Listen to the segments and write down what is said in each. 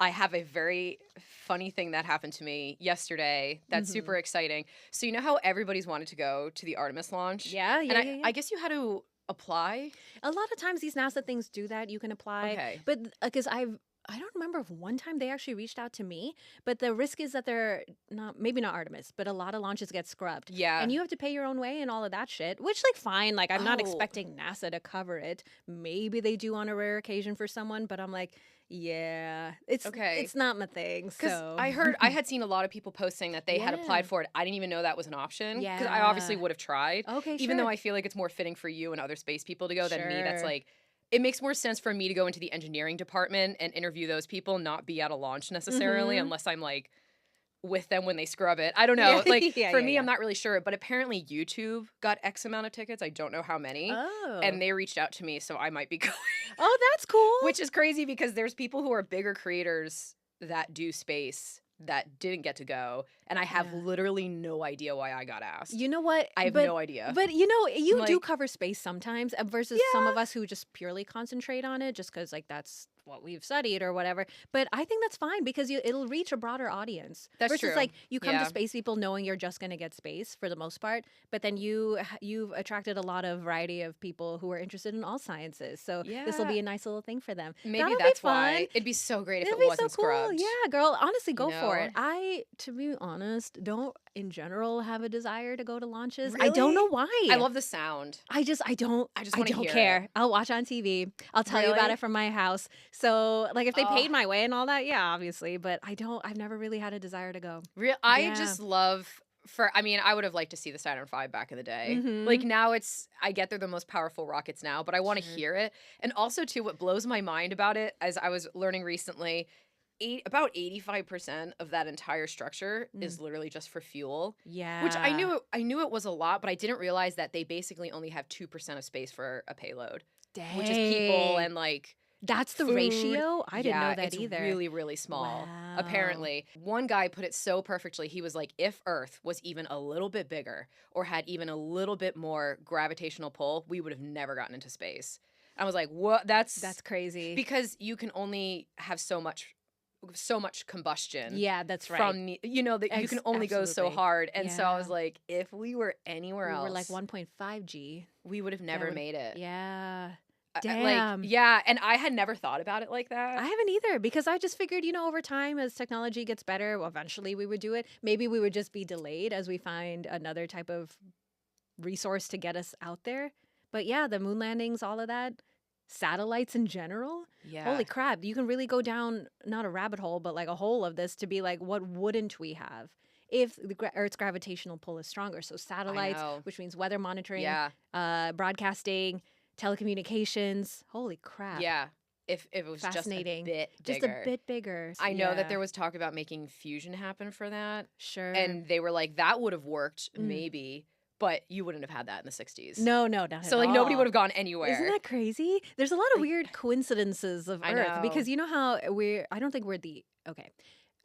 I have a very funny thing that happened to me yesterday that's super exciting. So you know how everybody's wanted to go to the Artemis launch? Yeah, And yeah. I guess you had to apply? A lot of times these NASA things do that. You can apply, Okay. but because I don't remember if one time they actually reached out to me, but the risk is that they're not, maybe not Artemis, but a lot of launches get scrubbed. Yeah. And you have to pay your own way and all of that shit, which, like, fine. Like, I'm not Oh. expecting NASA to cover it. Maybe they do on a rare occasion for someone, but I'm like, yeah, Okay. it's not my thing. Because So I had seen a lot of people posting that they had Yeah. applied for it. I didn't even know that was an option. Because I obviously Yeah. would have tried. Okay, Even though sure. I feel like it's more fitting for you and other space people to go than me. That's Sure. like, it makes more sense for me to go into the engineering department and interview those people, not be at a launch necessarily, unless I'm like with them when they scrub it. I don't know. Yeah, Like yeah, for yeah, me, yeah. I'm not really sure. But apparently YouTube got X amount of tickets. I don't know how many. Oh. And they reached out to me, so I might be going. Oh, that's cool. Which is crazy because there's people who are bigger creators that do space that didn't get to go. And I have Yeah. literally no idea why I got asked. You know what? I have But- no idea. But you know, you do Like- cover space sometimes versus some of us who just purely concentrate on it just because, like, that's what we've studied or whatever. But I think that's fine because it'll reach a broader audience. That's versus true. like you come Yeah. to space people knowing you're just going to get space for the most part, but then you've attracted a lot of variety of people who are interested in all sciences. So this will be Yeah. a nice little thing for them. Maybe That'll that's be fun. why. It'd be so great if It'll it be wasn't so cool. scrubbed. Yeah, girl. Honestly, go for know? it. I, to be honest, don't in general have a desire to go to launches. I don't Really? know why. I love the sound. I don't I just wanna don't hear care. it. I'll watch on TV. I'll tell you about Really? it from my house. So, like, if they paid Ugh. my way and all that, yeah, obviously. But I've never really had a desire to go. I Yeah. just love I mean, I would have liked to see the Saturn V back in the day. Mhm. Like now I get they're the most powerful rockets now, but I want to Sure. hear it. And also too, what blows my mind about it, as I was learning recently, about 85% of that entire structure is literally just for fuel. Yeah. Which I knew it was a lot, but I didn't realize that they basically only have 2% of space for a payload. Which is people Dang. and like That's the food. ratio? I didn't know Yeah, that it's either. really, really small. Wow. Apparently, one guy put it so perfectly. He was like, if Earth was even a little bit bigger or had even a little bit more gravitational pull, we would have never gotten into space. I was like, what? That's crazy. because you can only have so much combustion. Yeah, that's right. From that you can only go so Absolutely. hard. And so I was Yeah. like, if we were anywhere we else, were like 1.5 G. we would have never would've- made it. Yeah. Like, Damn. yeah, and I had never thought about it like that. I haven't either because I just figured, over time as technology gets better, well, eventually we would do it. Maybe we would just be delayed as we find another type of resource to get us out there. But yeah, the moon landings, all of that, satellites in general. Yeah. Holy crap. You can really go down, not a rabbit hole, but like a hole of this to be like, what wouldn't we have if the Earth's gravitational pull is stronger? So satellites, know. which means weather monitoring, Yeah. broadcasting, telecommunications. Holy crap. Yeah. If it was Fascinating. just a bit Just bigger. a bit bigger. I know that Yeah. there was talk about making fusion happen for that. Sure. And they were like, that would have worked, Mm. maybe, but you wouldn't have had that in the 60s. No, not at So like nobody all. would have gone anywhere. Isn't that crazy? There's a lot of Like- weird coincidences of I Earth know. because you know how I don't think we're okay.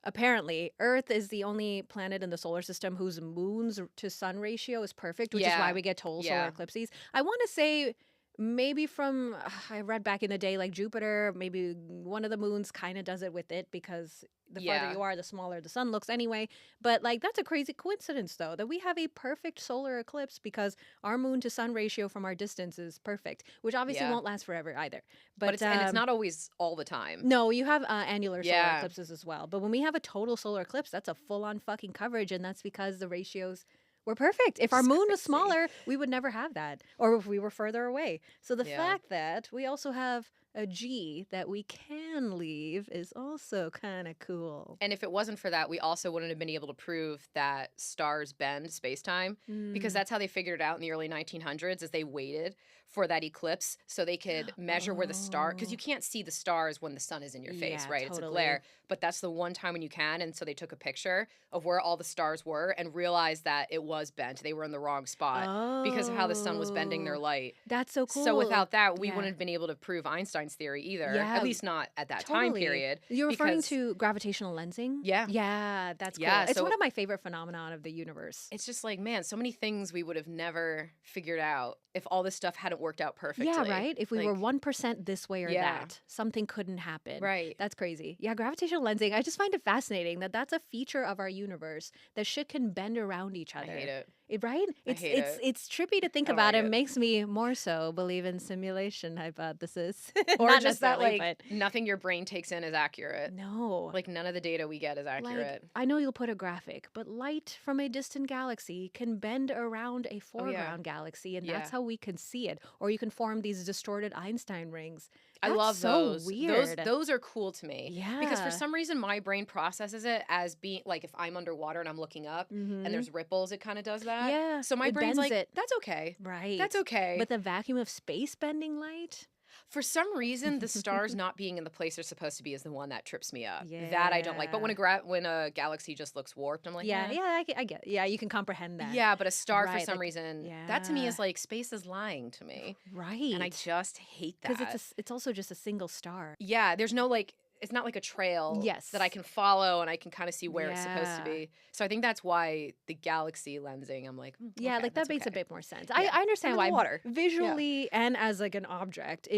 Apparently, Earth is the only planet in the solar system whose moons to sun ratio is perfect, which is why Yeah. we get total Yeah. solar eclipses. I want to say maybe from I read back in the day, like Jupiter, maybe one of the moons kind of does it with it because the Yeah. farther you are, the smaller the sun looks anyway. But like that's a crazy coincidence though that we have a perfect solar eclipse because our moon to sun ratio from our distance is perfect, which obviously Yeah. won't last forever either. But But, it's not always all the time. no, you have annular solar Yeah. eclipses as well. But when we have a total solar eclipse, that's a full-on fucking coverage, and that's because the ratios were perfect. If our It's moon was crazy. smaller, we would never have that, or if we were further away. So the Yeah. fact that we also have a G that we can leave is also kind of cool. And if it wasn't for that, we also wouldn't have been able to prove that stars bend space-time because that's how they figured it out in the early 1900s is they waited for that eclipse so they could measure where the star, because you can't see the stars when the sun is in your face, Yeah, right? It's a totally. glare. But that's the one time when you can. And so they took a picture of where all the stars were and realized that it was bent. They were in the wrong spot because of how the sun was bending their Oh, light. That's so cool. So without that, we Yeah. wouldn't have been able to prove Einstein's Einstein's theory either, Yeah, at least not at that time totally. period. You're referring Because, to gravitational lensing? yeah, Yeah, that's cool. yeah. It's one So of my favorite phenomenon of the universe. it's just like, man, so many things we would have never figured out if all this stuff hadn't worked out Yeah, perfectly. right? If we were Like, 1% this way or yeah, that, something couldn't happen. right. That's crazy. Yeah, gravitational lensing, I just find it fascinating that that's a feature of our universe, that shit can bend around each I hate other. it. Right? I hate it. It's trippy to think I don't about. like It it. makes me more so believe in simulation hypothesis. Or Not just that, necessarily, like, but nothing your brain takes in is accurate. no. Like, none of the data we get is Like, accurate. I know you'll put a graphic, but light from a distant galaxy can bend around a Oh, yeah. foreground galaxy, and that's Yeah. how we can see it. Or you can form these distorted Einstein rings. I That's love so those. weird. Those are cool to me. Because for Yeah. some reason my brain processes it as being like if I'm underwater and I'm looking up and Mm-hmm. there's ripples, it kind of does that. Yeah, So my it brain's bends like, it. that's okay. Right. That's okay. But the vacuum of space bending light? For some reason, the stars not being in the place they're supposed to be is the one that trips me up. That I don't like. But when Yeah. when a galaxy just looks warped, I'm like, Yeah, eh. yeah, I get. Yeah, you can comprehend that. Yeah, but a star for Right, some like, reason, that to me yeah, is like space is lying to me. And I right. just hate Because that. it's also just a single star. Yeah, there's no like it's not like a trail that I Yes. can follow and I can kind of see where it's supposed to Yeah. be. So I think that's why the galaxy lensing, I'm like, Yeah, okay, like that that's makes a okay. bit more sense. Yeah. I understand I'm in why the water. Yeah. visually and as like an object,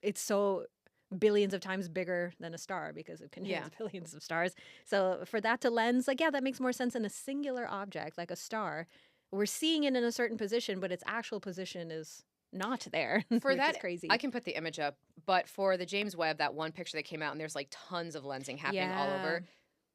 it's so billions of times bigger than a star because it contains Yeah. billions of stars. So for that to lens, like, yeah, that makes more sense in a singular object like a star. We're seeing it in a certain position, but its actual position is not there, For which is that, I crazy. can put the image up, but for the James Webb, that one picture that came out and there's like tons of lensing happening all Yeah. over.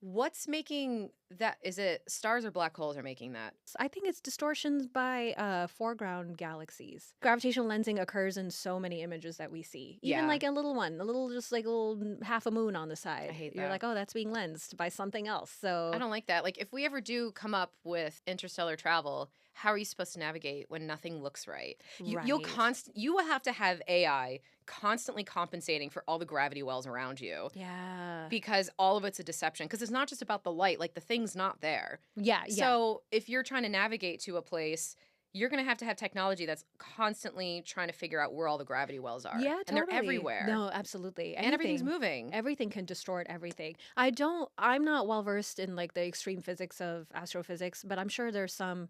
What's making that? Is it stars or black holes are making that? I think it's distortions by foreground galaxies. Gravitational lensing occurs in so many images that we see. Even Yeah, like a little one, a little just like a little half a moon on the I side. hate You're that. like, oh, that's being lensed by something else. I So don't like that. Like, if we ever do come up with interstellar travel, how are you supposed to navigate when nothing looks right? right. You will have to have AI constantly compensating for all the gravity wells around you Yeah. because all of it's a deception. Because it's not just about the light; like the thing's not there. Yeah. So if you're trying to navigate to a place, you're gonna have to have technology that's constantly trying to figure out where all the gravity wells are, Yeah, and they're totally. everywhere, No, absolutely. and everything's Anything. moving. Everything can distort everything. I'm not well versed in like the extreme physics of astrophysics, but I'm sure there's some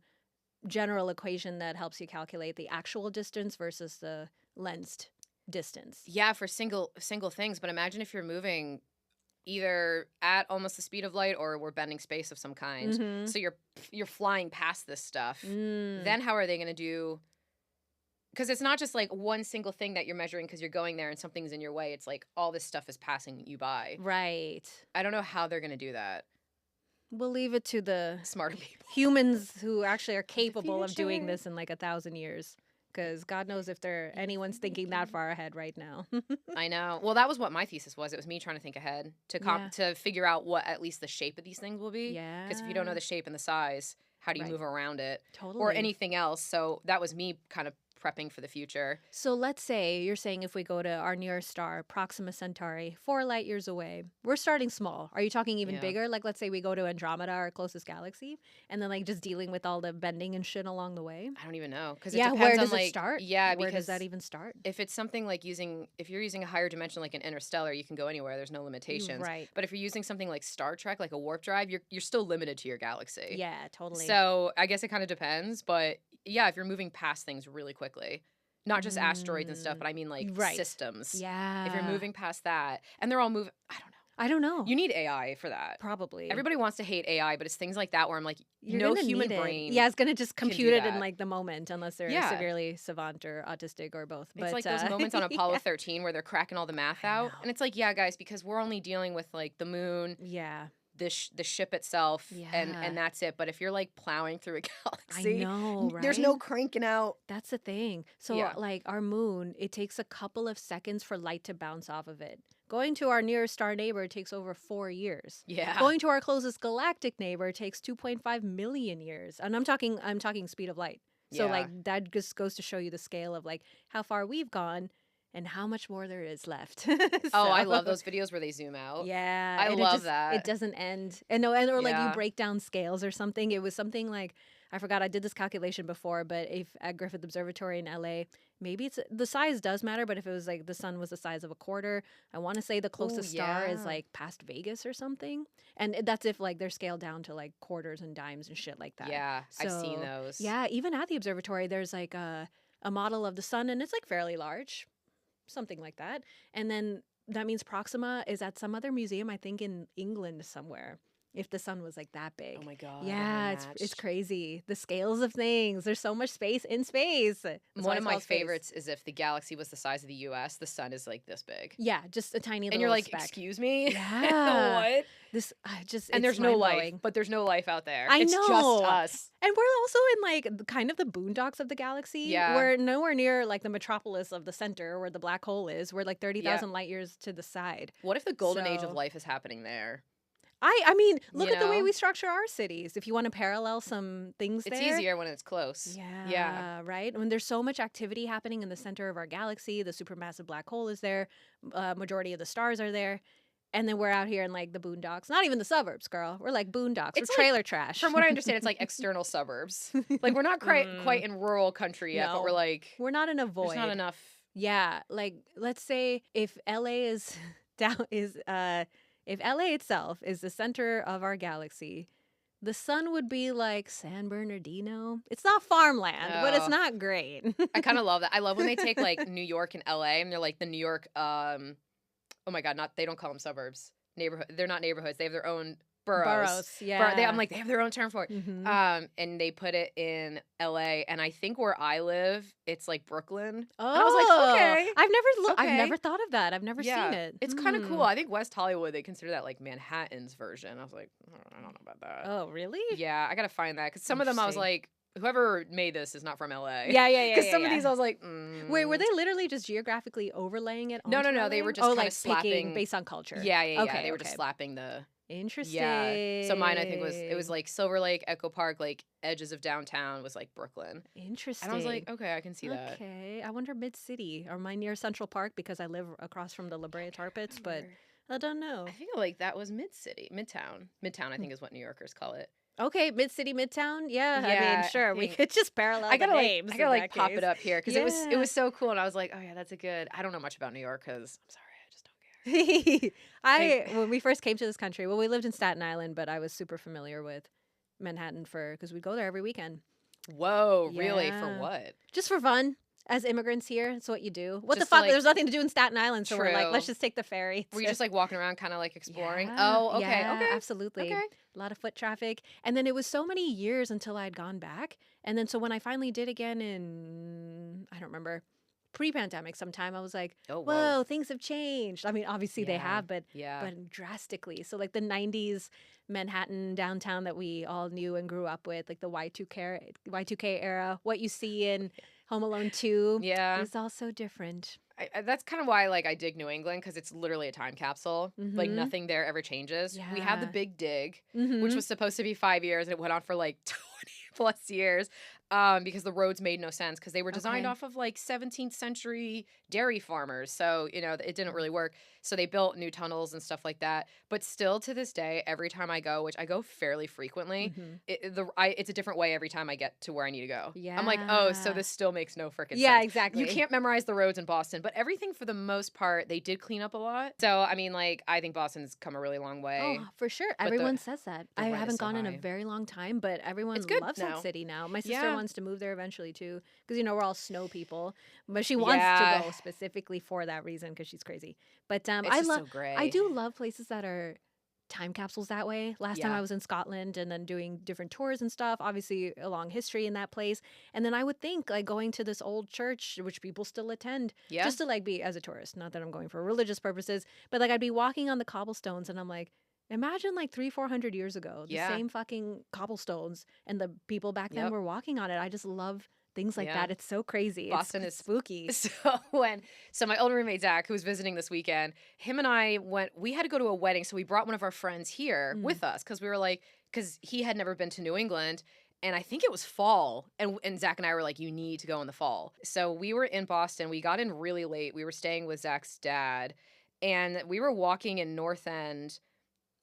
general equation that helps you calculate the actual distance versus the lensed distance. Yeah, for single things. But imagine if you're moving either at almost the speed of light or we're bending space of some kind. Mm-hmm. So you're flying past this stuff. Mm. Then how are they going to do? Because it's not just like one single thing that you're measuring because you're going there and something's in your way. It's like all this stuff is passing you by. Right. I don't know how they're going to do that. We'll leave it to the Smarter people. humans who actually are The capable of doing future. this in like 1,000 years. Because God knows if anyone's thinking that far ahead right now. I know. Well, that was what my thesis was. It was me trying to think ahead Yeah. to figure out what at least the shape of these things will be. Because if you don't know Yeah. the shape and the size, how do you Right. move around it or Totally. anything else? So that was me kind of prepping for the future. So let's say you're saying if we go to our nearest star, Proxima Centauri, 4 light years away, we're starting small. Are you talking even Yeah. bigger? Like, let's say we go to Andromeda, our closest galaxy, and then like just dealing with all the bending and shit along the way. I don't even know because it Yeah, depends where on does like it start? yeah Where because does that even start? if it's something like if you're using a higher dimension like an interstellar, you can go anywhere. There's no limitations. Right. But if you're using something like Star Trek, like a warp drive, you're still limited to your galaxy. Yeah, totally. So I guess it kind of depends, but yeah, if you're moving past things really quickly, not just asteroids and stuff, Mm, but I mean like right. systems. If you're Yeah. moving past that, and they're all moving, I don't know. I don't know. You need AI for that. Probably. Everybody wants to hate AI, but it's things like that where I'm like, You're no gonna human need it. brain Yeah, it's gonna just can do compute it in that. like the moment, unless they're Yeah. severely savant or autistic or both. It's But like those moments on Apollo yeah. 13 where they're cracking all the math I out. know. And it's like, yeah, guys, because we're only dealing with like the moon, Yeah. the ship itself, Yeah. and that's it. But if you're like plowing through a I galaxy, know, there's right? no cranking out. That's the thing. So, Yeah. like our moon, it takes a couple of seconds for light to bounce off of it. Going to our nearest star neighbor takes over 4 years. Yeah. Going to our closest galactic neighbor takes 2.5 million years. And I'm talking speed of light. So Yeah. like that just goes to show you the scale of like how far we've gone and how much more there is left. Oh, I So, love those videos where they zoom out. yeah, I and love it that. doesn't end. And no, and or like you Yeah. break down scales or something. It was something like I forgot I did this calculation before, but if at Griffith Observatory in LA, maybe it's the size does matter, but if it was like the sun was the size of a quarter, I want to say the Oh, closest star is yeah. like past Vegas or something. And that's if like they're scaled down to like quarters and dimes and shit like that. Yeah, I've seen So, those. yeah, even at the observatory, there's like a model of the sun, and it's like fairly large, something like that. And then that means Proxima is at some other museum, I think in England somewhere. If the sun was like that big. Oh my God, Yeah, it's unmatched. crazy. The scales of things. There's so much space in space. That's why One of it's my called space. favorites is if the galaxy was the size of the US, the sun is like this big. Yeah, just a tiny And little you're like, speck. excuse me? Yeah. What? This just And it's there's no life, mind-blowing. but there's no life out there. I It's just know. us. And we're also in like kind of the boondocks of the galaxy. Yeah. We're nowhere near like the metropolis of the center where the black hole is. We're like 30,000 Yeah. light years to the side. What if the golden age of So- life is happening there? I mean, look You at the way know? we structure our cities. If you want to parallel some things It's there. easier when it's close. Yeah, right? When there's so much activity happening in the center of our galaxy, the supermassive black hole is there, majority of the stars are there, and then we're out here in like the boondocks. Not even the suburbs, girl. We're like boondocks. It's we're like- trailer trash. From what I understand, it's like external suburbs. Like we're not quite in rural country yet, but we're No. like, We're not in a void. there's not enough. Yeah, like let's say if LA is if LA itself is the center of our galaxy, the sun would be like San Bernardino. It's not farmland, but it's Oh. not great. I kind of love that. I love when they take like New York and LA and they're like the New York oh my God, they don't call them suburbs. Neighborhood. They're not neighborhoods. They have their own boroughs. Yeah. I'm like, they have their own term for it. Mhm. And they put it in LA, and I think where I live, it's like Brooklyn. Oh, And I was like, okay. I've Okay. never thought of that. I've never Yeah, seen it. It's kind of cool. I think West Hollywood, they consider that like Manhattan's version. I was like, I don't know about that. Oh, really? Yeah, I gotta find that because some of them I was Interesting. like, whoever made this is not from LA. Yeah. Because some of yeah. these I was like, Wait, were they literally just geographically overlaying it? No, onto no, they LA? were just oh, kinda like picking slapping- based on culture. Yeah. Okay, They were just okay. slapping the. Interesting. Yeah. So mine, I think, was like Silver Lake, Echo Park, like edges of downtown was like Brooklyn. Interesting. And I was like, okay, I can see that. Okay, I wonder Mid City or my near Central Park because I live across from the La Brea Tar Pits, but I don't know. I think like that was Midtown. Midtown, I think, is what New Yorkers call it. Okay, Mid City, Midtown. Yeah, I Yeah, mean, sure, I we think- could just parallel I gotta the like, names. I gotta in like that pop case. it up here because it Yeah. was so cool, and I was like, oh yeah, that's a good. I don't know much about New York because I'm sorry, I just don't care. When we first came to this country, well, we lived in Staten Island, but I was super familiar with Manhattan because we'd go there every weekend. Whoa, really? For Yeah. what? Just for fun. As immigrants here, it's what you do. What Just the to, fuck? like- There's nothing to do in Staten Island, so we're like, True. let's just take the ferry. Were you just like walking around, kind of like exploring? Yeah, Oh, okay, yeah, okay, absolutely. okay. A lot of foot traffic. And then it was so many years until I'd gone back. And then so when I finally did again in, I don't remember, pre-pandemic sometime, I was like, Oh, whoa, things have changed. I mean, obviously they Yeah. have, but Yeah. drastically. So like the 90s Manhattan downtown that we all knew and grew up with, like the Y2K era, what you see in Home Alone 2 Yeah. is all so different. That's kind of why like I dig New England because it's literally a time capsule. Like Mhm. nothing there ever changes. We have the Yeah. Big Dig, which Mhm. was supposed to be 5 years and it went on for like 20 plus years because the roads made no sense because they were designed Okay. off of like 17th century dairy farmers. So, it didn't really work. So they built new tunnels and stuff like that. But still to this day, every time I go, which I go fairly frequently, Mhm. it's a different way every time I get to where I need to go. I'm like, oh, so Yeah. this still makes no freaking Yeah, sense. exactly. You can't memorize the roads in Boston, but everything for the most part, they did clean up a lot. So, I mean, like, I think Boston's come a really long way. Oh, for sure. the- Everyone says that. the I rent is haven't so gone in a high. very long time, but everyone It's good loves now. that city now. My sister Yeah. wants to move there eventually too, because we're all snow people. But she wants Yeah. to go specifically for that reason because she's crazy. But It's I just love. so gray. I do love places that are time capsules that way. Last time Yeah. I was in Scotland and then doing different tours and stuff, obviously a long history in that place. And then I would think like going to this old church, which people still attend, Yeah. just to like be as a tourist, not that I'm going for religious purposes, but like I'd be walking on the cobblestones and I'm like, imagine like 300-400 years ago, the Yeah. same fucking cobblestones and the people back then Yep. were walking on it. I just love things like Yeah. that. It's so crazy. Boston it's is- spooky. So my older roommate Zach, who was visiting this weekend, him and I we had to go to a wedding, so we brought one of our friends here Mm. with us because we were like, because he had never been to New England. And I think it was fall. And Zach and I were like, you need to go in the fall. So we were in Boston. We got in really late. We were staying with Zach's dad. And we were walking in North End.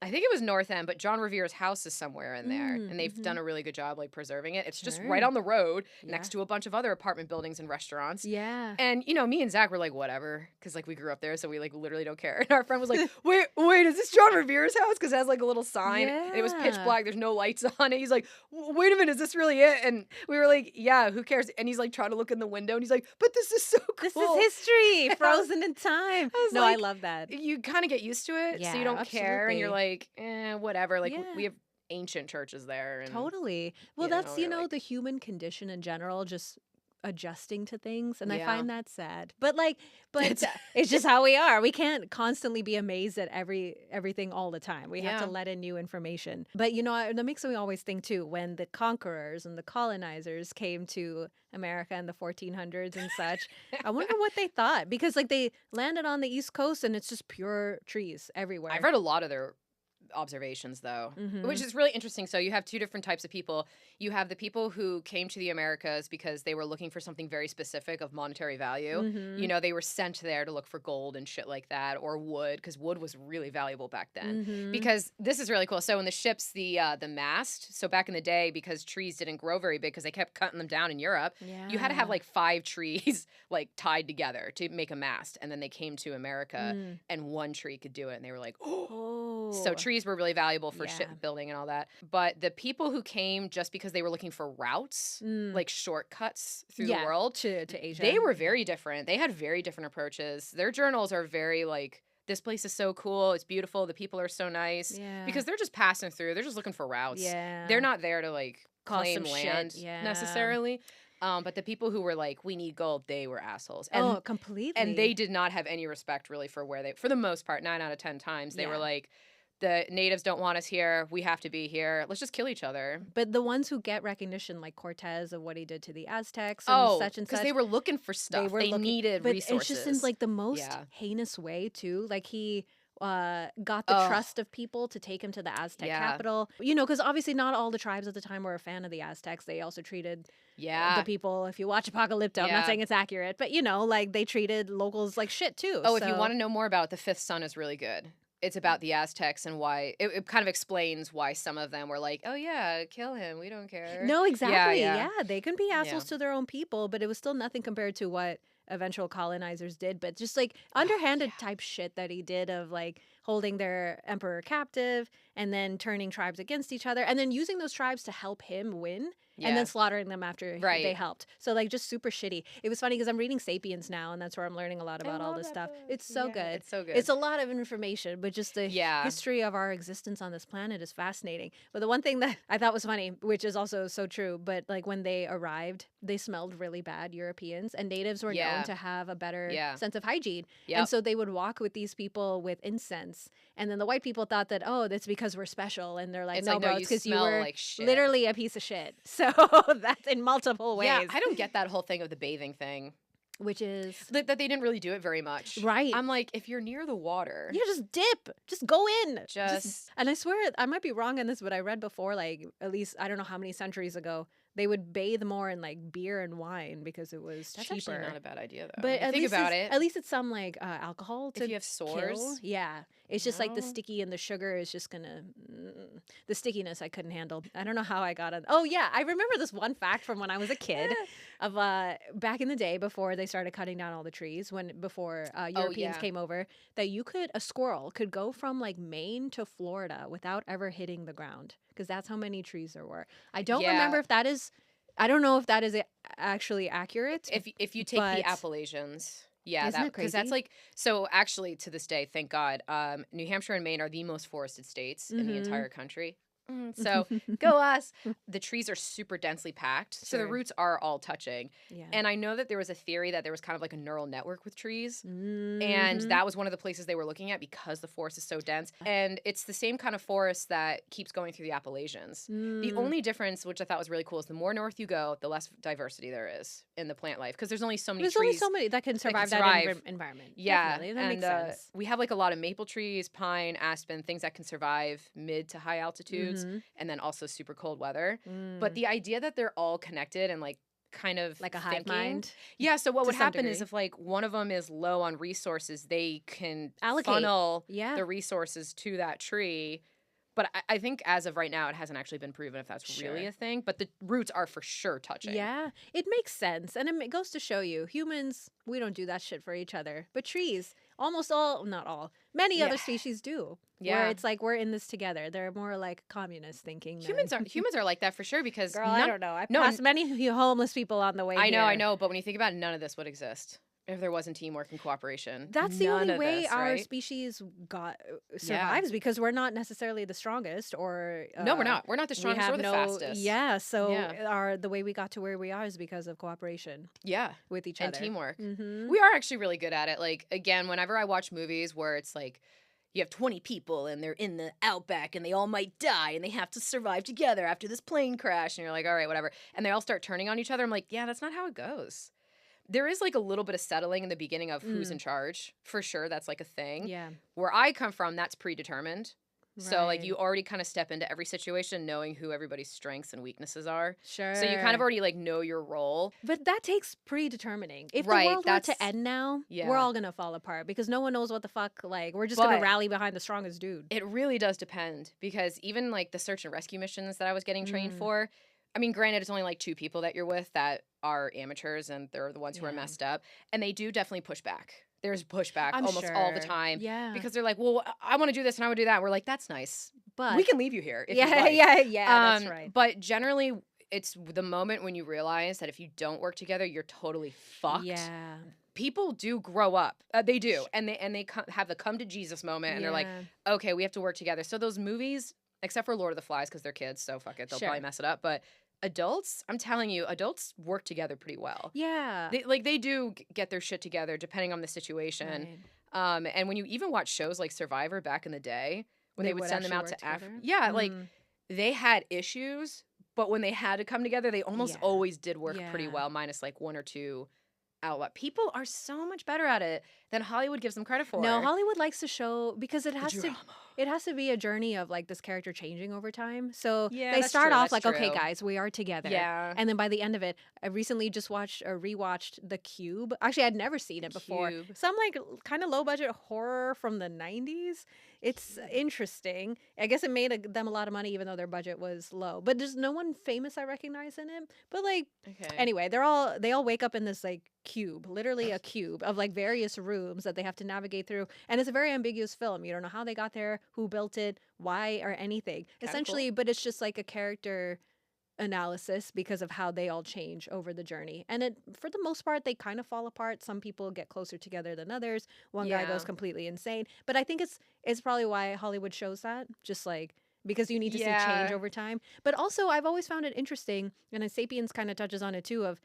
I think it was North End, but John Revere's house is somewhere in there, and they've Mm-hmm. done a really good job like preserving it. It's just right Sure. on the road Yeah. next to a bunch of other apartment buildings and restaurants. Yeah. And you know, me and Zach were like, whatever, because like we grew up there, so we like literally don't care. And our friend was like, wait, is this John Revere's house? Because it has like a little sign, and it was pitch Yeah. black. There's no lights on it. He's like, wait a minute, is this really it? And we were like, yeah, who cares? And he's like trying to look in the window, and he's like, but this is so cool. This is history, And frozen in time. I was No, I like, love that. you kind of get used to it, so you Yeah, don't care, and you're absolutely. like, whatever. Like Yeah. we have ancient churches there, and Totally. Well, you know, that's, you're the like, human condition in general, just adjusting to things. And I yeah, find that sad. But it's it's just how we are. We can't constantly be amazed at everything all the time. We have to yeah. let in new information. But that makes me always think too, when the conquerors and the colonizers came to America in the 1400s and such, I wonder what they thought, because like they landed on the East Coast and it's just pure trees I've everywhere. read a lot of their observations though, which Mhm. is really interesting. So you have two different types of people. You have the people who came to the Americas because they were looking for something very specific of monetary value. You Mhm. know, they were sent there to look for gold and shit like that, or wood, because wood was really valuable back then. Mhm. Because this is really cool. So in the ships, the mast. So back in the day, because trees didn't grow very big because they kept cutting them down in Europe, you had to have Yeah. like 5 trees like tied together to make a mast. And then they came to America, Mm. and one tree could do it, and they were like, oh. So Oh. trees were really valuable for Yeah. shipbuilding and all that. But the people who came just because they were looking for routes, Mm. like shortcuts through the Yeah, world, to Asia. they were very different. They had very different approaches. Their journals are very like, this place is so cool, it's beautiful, the people are so nice. Yeah. Because they're just passing through, they're just looking for routes. Yeah. They're not there to like Cause claim some shit. land Yeah. necessarily. But the people who were like, we need gold, they were assholes. Oh, And completely. they did not have any respect really for where they, for the most part, 9 out of 10 times, they were Yeah. like, the natives don't want us here. We have to be here. Let's just kill each other. But the ones who get recognition, like Cortez, of what he did to the Aztecs and Oh, such and because such, they were looking for stuff. were They looking, needed but resources. it's just in like the most Yeah. heinous way too. Like he got the Ugh. trust of people to take him to the Aztec Yeah. capital. Because obviously not all the tribes at the time were a fan of the Aztecs. They also treated the Yeah. people. If you watch Apocalypto, I'm not Yeah. saying it's accurate, but like they treated locals like shit too. Oh, if you So- want to know more about it, The Fifth Son is really good. It's about the Aztecs and why it kind of explains why some of them were like, oh yeah, kill him. We don't care. No, exactly. yeah. Yeah, they can be assholes Yeah. to their own people, but it was still nothing compared to what eventual colonizers did. But just like underhanded type shit that he did of like holding their emperor captive and then turning tribes against each other and then using those tribes to help him win. And Yeah. then slaughtering them after Right. they helped. So like just super shitty. It was funny because I'm reading Sapiens now and that's where I'm learning a lot I about all love this that stuff. book. It's so Yeah, good. It's so good. It's a lot of information, but just the Yeah. history of our existence on this planet is fascinating. But the one thing that I thought was funny, which is also so true, but like when they arrived, they smelled really bad, Europeans, and natives were Yeah. known to have a better Yeah. sense of hygiene. Yep. And so they would walk with these people with incense. And then the white people thought that, oh, that's because we're special. And they're like, It's no, like, bro, no, it's you because you smell were like shit. literally a piece of shit. So that's in multiple ways. Yeah, I don't get that whole thing of the bathing thing. Which is That they didn't really do it very much. right. I'm like, if you're near the water, Yeah, just dip. Just go in. just And I swear, I might be wrong on this, but I read before, like, at least, I don't know how many centuries ago, they would bathe more in, like, beer and wine because it was that's cheaper. actually not a bad idea though. But If you at think least about it's, it. at least it's some, like, alcohol to If you have kill. sores, Yeah. It's just like the No. sticky and the sugar is just gonna, the stickiness I couldn't handle. I don't know how I got it. Oh, yeah. I remember this one fact from when I was a kid of back in the day before they started cutting down all the trees, before Europeans yeah. came over, that a squirrel could go from like Maine to Florida without ever hitting the ground because that's how many trees there were. I don't Yeah. remember if that is, I don't know if that is actually accurate. if you take but- the Appalachians, yeah, Isn't it because that's crazy? like, so actually to this day, thank God, New Hampshire and Maine are the most forested states in the Mhm. entire country. So go us. The trees are super densely packed, so the Sure. roots are all touching. Yeah. And I know that there was a theory that there was kind of like a neural network with trees. And Mhm. that was one of the places they were looking at because the forest is so dense. And it's the same kind of forest that keeps going through the Appalachians. The Mm. only difference, which I thought was really cool, is the more north you go, the less diversity there is in the plant life because there's only so many There's trees. only so many that can survive that survive. environment. Yeah, Definitely. That and makes sense. we have like a lot of maple trees, pine, aspen, things that can survive mid to high altitudes, Mhm. and then also super cold weather. But Mm. the idea that they're all connected and like kind of like a hive thinking- mind. Yeah, so what to would some happen is degree. if like one of them is low on resources, they can Allocate. funnel Yeah. the resources to that tree But I think as of right now, it hasn't actually been proven if that's really Sure. a thing. But the roots are for sure touching. Yeah, it makes sense. And it goes to show you, humans, we don't do that shit for each other. But trees, almost all, not all, many Yeah. other species do. Yeah. Where it's like, we're in this together. They're more like communist thinking. Humans are like that for sure because Girl, I don't know. I no, passed many homeless people on the way I know, here. but when you think about it, none of this would exist if there wasn't teamwork and cooperation. That's the None only of way this, our right? species survives because we're not necessarily the strongest or No, we're not. We're not the we strongest have or the fastest. Yeah, so Yeah. the way we got to where we are is because of cooperation Yeah. with each And other. teamwork. Mm-hmm. We are actually really good at it. Like, again, whenever I watch movies where it's like you have 20 people and they're in the outback and they all might die and they have to survive together after this plane crash and you're like, all right, whatever. And they all start turning on each other. I'm like, yeah, that's not how it goes. There is like a little bit of settling in the beginning of who's in charge. For sure, that's like a thing. Yeah. Where I come from, that's predetermined. So like Right. you already kind of step into every situation knowing who everybody's strengths and weaknesses are. Sure. So you kind of already like know your role. But that takes predetermining. If Right, the world were to that's- end now, yeah. we're all gonna fall apart because no one knows what the fuck. Like, we're just gonna But- rally behind the strongest dude. It really does depend because even like the search and rescue missions that I was getting trained Mm. for, I mean, granted, it's only like 2 people that you're with that are amateurs and they're the ones who are Yeah. messed up. And they do definitely push back. There's pushback I'm almost all the sure. time. Yeah. Because they're like, well, I want to do this and I want to do that. We're like, that's nice. But We can leave you here if yeah, you'd like. yeah, that's right. But generally, it's the moment when you realize that if you don't work together, you're totally fucked. Yeah. People do grow up. They do. And they have the come to Jesus moment and they're like, Yeah. okay, we have to work together. So those movies, except for Lord of the Flies because they're kids, so fuck it, they'll Sure. probably mess it up. But adults, I'm telling you, adults work together pretty well. Yeah. They do get their shit together depending on the situation. Right. And when you even watch shows like Survivor back in the day, when they would send them actually out work to Africa, together? like Mm. they had issues, but when they had to come together, they almost Yeah. always did work pretty Yeah. well, minus like 1 or 2 outlet. People are so much better at it than Hollywood gives them credit for. No, Hollywood likes to show because it The has to. drama. It has to be a journey of like this character changing over time. So Yeah, they that's start true, off that's like, okay, true. guys, we are together. Yeah. And then by the end of it, I recently just watched or rewatched The Cube. Actually, I'd never seen it before. Cube. Some like kind of low budget horror from the 90s. It's interesting. I guess it made them a lot of money even though their budget was low. But there's no one famous I recognize in it. But like Okay. anyway, they all wake up in this like cube, literally a cube of like various rooms that they have to navigate through. And it's a very ambiguous film. You don't know how they got there, who built it, why, or anything. Kinda Essentially, but it's just like a character analysis because of how they all change over the journey. And it for the most part they kind of fall apart. Some people get closer together than others. One guy goes Yeah. completely insane. But I think it's probably why Hollywood shows that. Just like because you need to see change Yeah. over time. But also I've always found it interesting, and Sapiens kind of touches on it too,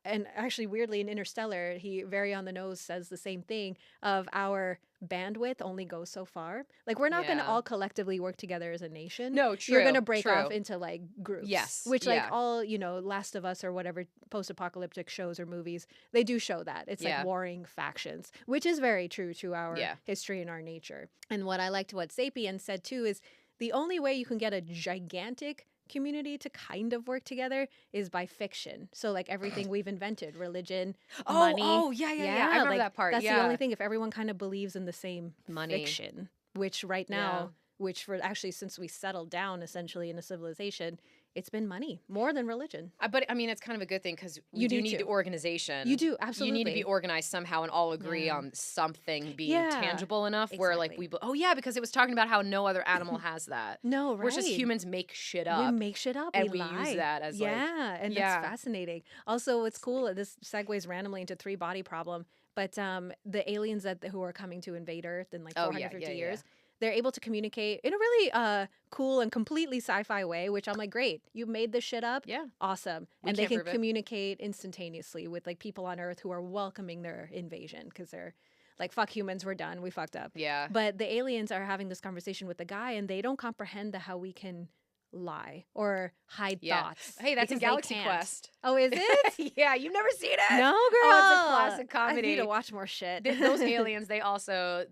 and actually weirdly in Interstellar, he very on the nose says the same thing of our bandwidth only goes so far. Like we're not going to Yeah. all collectively work together as a nation. No, true. You're going to break true. off into like groups. Yes, Which like yeah. all, Last of Us or whatever post-apocalyptic shows or movies, they do show that. It's Yeah. like warring factions, which is very true to our Yeah. history and our nature. And what I liked what Sapiens said too is the only way you can get a gigantic community to kind of work together is by fiction. So like everything we've invented, religion, money. Oh, yeah. I remember like, that part. That's yeah. the only thing. If everyone kind of believes in the same Money. fiction, which right now, which for actually since we settled down essentially in a civilization, it's been money more than religion. But I mean, it's kind of a good thing because you You do need need to. the organization. You do, You absolutely. need to be organized somehow and all agree Yeah. on something being Yeah, tangible enough where like exactly. because it was talking about how no other animal has that. No, right. Whereas just humans make shit We up. make shit up and we we lie. use that as, like- and Yeah. that's fascinating. Also, what's cool, this segues randomly into 3-body problem, but the aliens who are coming to invade Earth in like Oh, yeah, 450 yeah, years, they're able to communicate in a really cool and completely sci-fi way, which I'm like, great, you made this shit up. Yeah. Awesome. We And they can't can prove it. communicate instantaneously with like people on Earth who are welcoming their invasion because they're like, fuck humans, we're done, we fucked up. Yeah. But the aliens are having this conversation with the guy, and they don't comprehend how we can lie or hide Yeah. thoughts. Hey, that's in because they Galaxy can't. Quest. Oh, is it? Yeah, you've never seen it? No, girl. Oh, it's a classic I comedy. need to watch more shit. Those aliens, they don't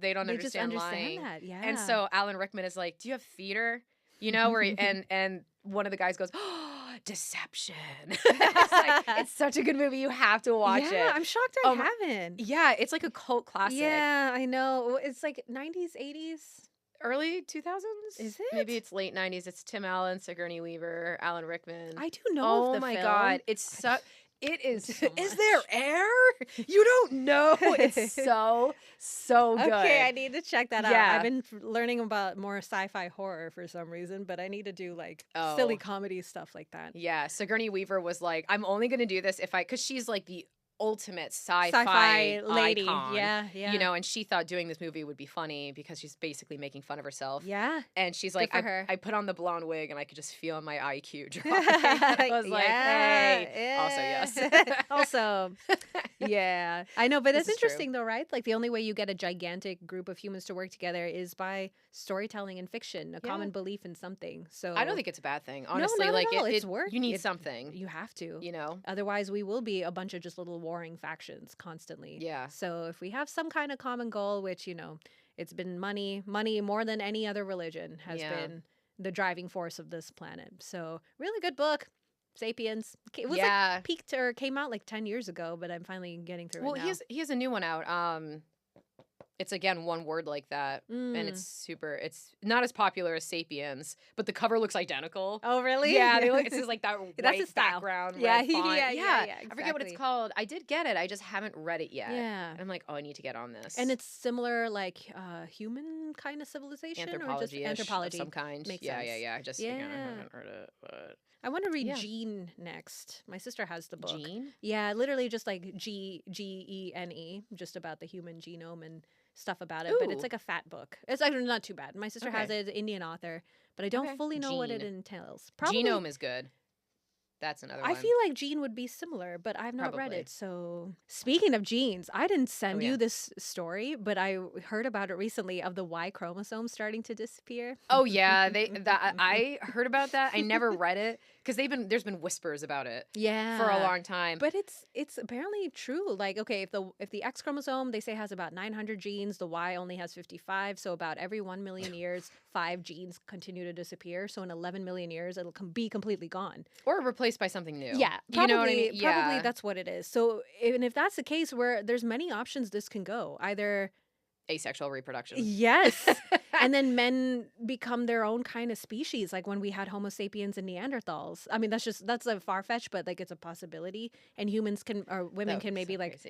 They just understand understand lying. that, yeah. And so Alan Rickman is like, "Do you have theater?" You know, where and one of the guys goes, "Oh, deception." It's such a good movie. You have to watch yeah, it. I'm shocked I haven't. Yeah, it's like a cult classic. Yeah, I know. It's like 90s, 80s. early 2000s. Is Maybe it? it's late 90s. It's Tim Allen, Sigourney Weaver, Alan Rickman. I do know Oh of the my film. God. It's so. It is. So Is there much. air? You don't know. It's so good. Okay, I need to check that out. Yeah. I've been learning about more sci-fi horror for some reason, but I need to do like Oh. silly comedy stuff like that. Yeah, Sigourney Weaver was like, I'm only gonna do this if because she's like the ultimate sci-fi Sci-fi lady. icon. Yeah, yeah. You know, and she thought doing this movie would be funny because she's basically making fun of herself. Yeah. And she's Good like, for her. I put on the blonde wig and I could just feel my IQ dropping. I was like, hey. Also, yes. Also, yeah. I know, but This it's is true. interesting though, right? Like the only way you get a gigantic group of humans to work together is by storytelling and fiction, a common belief in something. So I don't think it's a bad thing. Honestly, not like at all. It's work. You need something. You have to. You know? Otherwise, we will be a bunch of just little warring factions constantly. Yeah. So if we have some kind of common goal, which, you know, it's been money more than any other religion has been the driving force of this planet. So really good book. Sapiens. It was like peaked or came out like 10 years ago, but I'm finally getting through it now. He has a new one out. It's again one word like that, and it's not as popular as Sapiens, but the cover looks identical. Oh, really? Yeah, they look. It's just like that That's his white style. background. Yeah, red font. yeah, I forget what exactly. it's called. I did get it. I just haven't read it yet. Yeah. And I'm like, oh, I need to get on this. And it's similar, like human kind of civilization, or just anthropology of some kind. Makes yeah, sense. I just again, I haven't read it, but I want to read Gene next. My sister has the book. Gene? Yeah, literally just like Gene, just about the human genome and stuff about it. But it's like a fat book. It's actually not too bad. My sister has it, an Indian author, but I don't fully know what it entails. Probably, Genome is good. That's another one. I feel like Gene would be similar, but I've not read it. So speaking of genes, I didn't send you this story, but I heard about it recently of the Y chromosome starting to disappear. Oh yeah, I heard about that. I never read it because there's been whispers about it for a long time. But it's apparently true. Like, okay, if the X chromosome they say has about 900 genes, the Y only has 55, so about every 1 million years 5 genes continue to disappear. So in 11 million years it'll be completely gone or replaced by something new. Yeah, probably, you know what I mean? Probably that's what it is. So if that's the case, where there's many options this can go, either asexual reproduction. Yes. And then men become their own kind of species, like when we had Homo sapiens and Neanderthals. I mean, that's a far-fetched, but like it's a possibility. And humans women can maybe like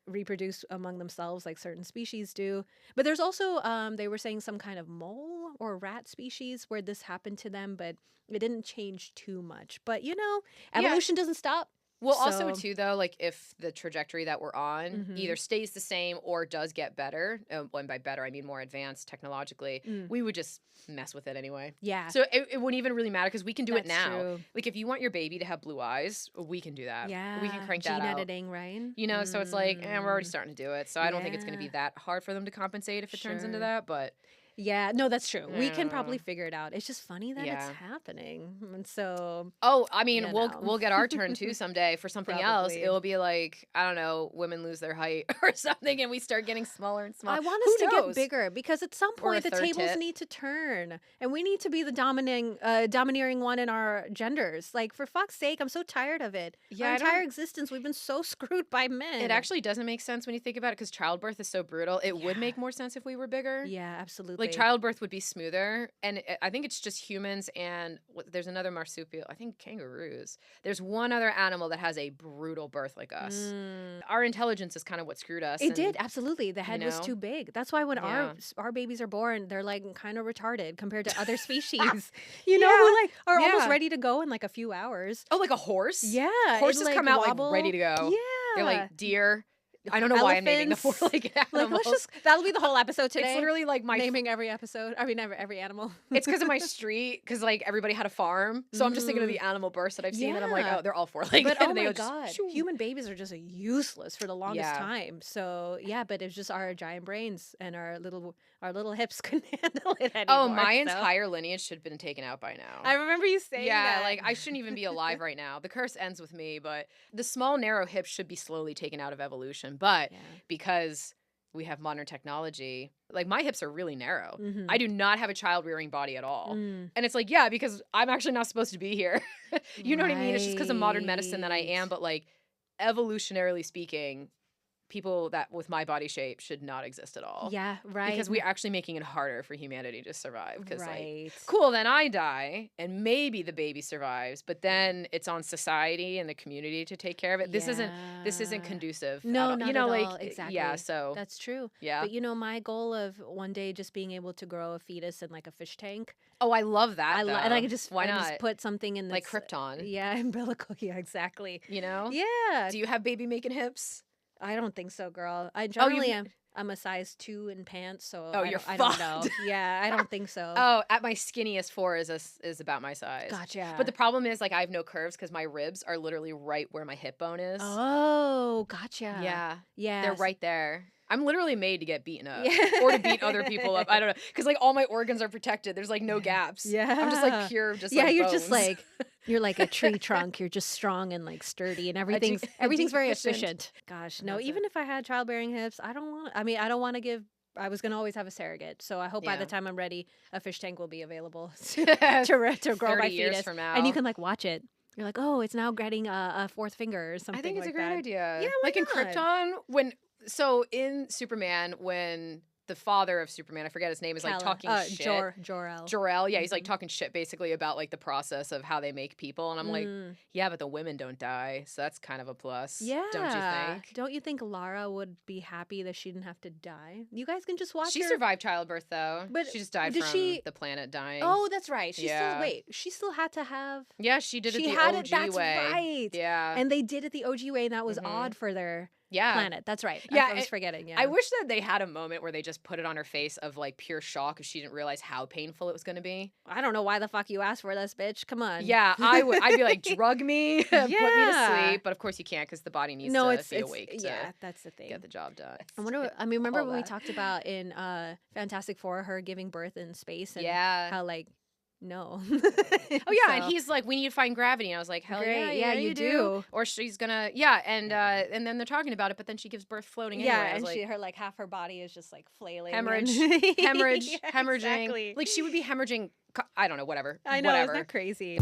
reproduce among themselves like certain species do. But there's also they were saying some kind of mole or rat species where this happened to them, but it didn't change too much. But you know, evolution doesn't stop. Well, also too though, like if the trajectory that we're on either stays the same or does get better, and by better I mean more advanced technologically, we would just mess with it anyway. Yeah. So it wouldn't even really matter because we can do it now. True. Like if you want your baby to have blue eyes, we can do that. Yeah. We can crank that out. Gene editing, right? You know, so it's like, we're already starting to do it. So I don't think it's going to be that hard for them to compensate if it turns into that, but... Yeah, no, that's true. We can probably figure it out. It's just funny that it's happening. And so I mean, we'll get our turn too someday for something else. It'll be like, I don't know, women lose their height or something and we start getting smaller and smaller. I want us to get bigger because at some point the tables need to turn and we need to be the domineering one in our genders. Like, for fuck's sake, I'm so tired of it. Yeah, our entire existence, we've been so screwed by men. It actually doesn't make sense when you think about it because childbirth is so brutal. It would make more sense if we were bigger. Yeah, absolutely. Like childbirth would be smoother, and I think it's just humans and there's another marsupial. I think kangaroos. There's one other animal that has a brutal birth like us. Our intelligence is kind of what screwed us. It did, absolutely. The head was too big. That's why when our babies are born, they're like kind of retarded compared to other species. You know, who like are almost ready to go in like a few hours. Oh, like a horse? Yeah, horses come out like ready to go. Yeah, they're like deer. I don't know why I'm naming the 4-legged animals. Like, that'll be the whole episode today. It's literally like naming every episode. I mean, every animal. It's because of my street, because like everybody had a farm. So I'm just thinking of the animal births that I've seen, and I'm like, oh, they're all 4-legged. But oh my god, human babies are just useless for the longest time. So yeah, but it's just our giant brains and our little hips couldn't handle it anymore. Oh, my entire lineage should have been taken out by now. I remember you saying that. Yeah, like I shouldn't even be alive right now. The curse ends with me, but the small narrow hips should be slowly taken out of evolution. But because we have modern technology, like my hips are really narrow. I do not have a child rearing body at all. And it's like, yeah, because I'm actually not supposed to be here. You know what I mean? It's just because of modern medicine that I am. But like evolutionarily speaking, people that with my body shape should not exist at all. Yeah, right. Because we're actually making it harder for humanity to survive. Because Right. like, cool, then I die, and maybe the baby survives, but then it's on society and the community to take care of it. This isn't Yeah. conducive. No, at all. not You know, at like all. Exactly. yeah. So That's true. yeah. But you know, my goal of one day just being able to grow a fetus in like a fish tank. Oh, I love that. And I could just why I not just put something in like that's Krypton? Yeah, umbilical. Yeah, exactly. You know? Yeah. Do you have baby making hips? I don't think so, girl. I Oh, generally you. am. I'm a size 2 in pants, so Oh, you're I don't know. fucked. Yeah, I don't think so. Oh, at my skinniest 4 is about my size. Gotcha. But the problem is like I have no curves because my ribs are literally right where my hip bone is. Oh, gotcha. Yeah. Yeah. They're right there. I'm literally made to get beaten up Yeah. or to beat other people up. I don't know. Because like all my organs are protected. There's like no gaps. Yeah. I'm just like pure, just Yeah, like you're just bones. like you're like a tree trunk. You're just strong and like sturdy, and everything's very efficient. Gosh, no. That's Even if I had childbearing hips, I don't want. I mean, I don't want to give. I was gonna always have a surrogate, so I hope by the Yeah. time I'm ready, a fish tank will be available to grow 30 my years fetus, from now. and you can like watch it. You're like, oh, it's now getting a fourth finger or something. I think it's like a great that. idea. Yeah, why like in not? Krypton, in Superman, when the father of Superman, I forget his name, is like talking shit. Jor-El. Jor-El, yeah, he's like talking shit basically about like the process of how they make people, and I'm like, yeah, but the women don't die, so that's kind of a plus. Yeah. Don't you think? Don't you think Lara would be happy that she didn't have to die? You guys can just watch She her. survived childbirth though, But she just died did from she- the planet dying. Oh, that's right. Yeah. She still had to have. yeah, she did it She the had OG it. That's way. right. Yeah, And they did it the OG way, and that was Mhm. odd for their yeah. planet. That's right. Yeah, I was forgetting. Yeah. I wish that they had a moment where they just put it on her face of like pure shock if she didn't realize how painful it was going to be. I don't know why the fuck you asked for this, bitch. Come on. Yeah, I would. I'd be like, drug me, put me to Yeah. sleep. But of course you can't because the body needs No, to it's be awake to yeah, that's the thing. get the job done. I wonder. I mean, remember all when we that. talked about in Fantastic Four her giving birth in space and Yeah. how like no. Oh yeah, and So- he's like, we need to find gravity. And I was like, hell yeah, Great. yeah, Yeah, you you do. do. Or she's gonna, yeah, and then they're talking about it, but then she gives birth floating yeah, anyway. I was and like, she her like half her body is just like flailing. hemorrhage, and- hemorrhage, Yeah, hemorrhaging. Exactly. Like she would be hemorrhaging. I don't know, whatever. I know, whatever. isn't that crazy?